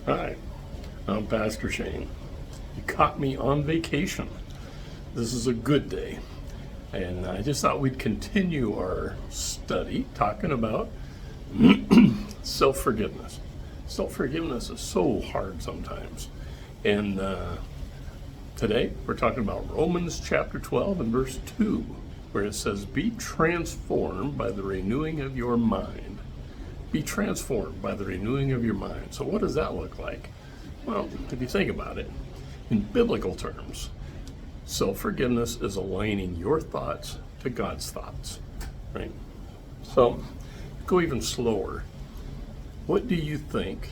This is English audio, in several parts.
Hi, I'm Pastor Shane. You caught me on vacation. This is a good day. And I just thought we'd continue our study talking about self-forgiveness. Self-forgiveness is so hard sometimes. And today we're talking about Romans chapter 12 and verse 2, where it says, be transformed by the renewing of your mind. Be transformed by the renewing of your mind. So what does that look like? Well, if you think about it, in biblical terms, self-forgiveness is aligning your thoughts to God's thoughts, right? So go even slower. What do you think?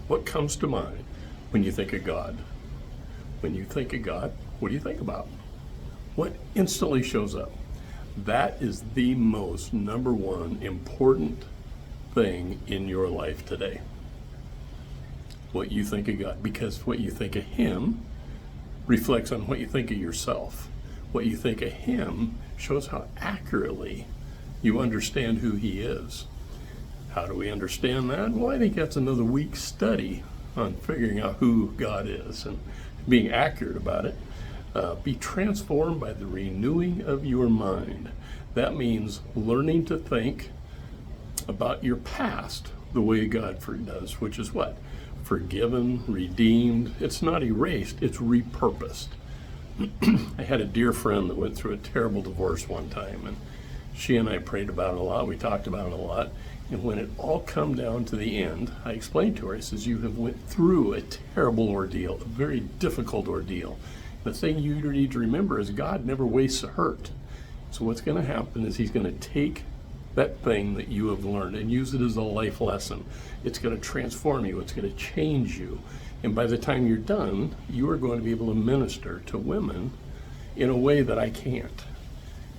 What comes to mind when you think of God? When you think of God, what do you think about? What instantly shows up? That is the most number one important thing in your life today. What you think of God, because what you think of Him reflects on what you think of yourself. What you think of Him shows how accurately you understand who He is. How do we understand that? Well, I think that's another week's study on figuring out who God is and being accurate about it. Be transformed by the renewing of your mind. That means learning to think about your past the way God does, which is what? Forgiven, redeemed. It's not erased, it's repurposed. I had a dear friend that went through a terrible divorce one time, and she and I prayed about it a lot. We talked about it a lot. And when it all come down to the end, I explained to her, I says, you have went through a terrible ordeal, a very difficult ordeal. The thing you need to remember is God never wastes a hurt. So what's going to happen is He's going to take that thing that you have learned and use it as a life lesson. It's going to transform you. It's going to change you. And by the time you're done, you are going to be able to minister to women in a way that I can't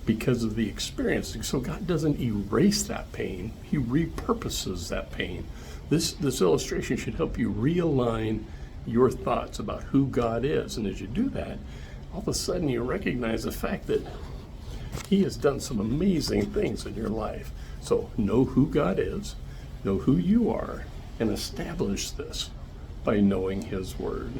because of the experience. So God doesn't erase that pain. He repurposes that pain. This illustration should help you realign your thoughts about who God is. And as you do that, all of a sudden you recognize the fact that He has done some amazing things in your life. So know who God is, know who you are, and establish this by knowing His Word.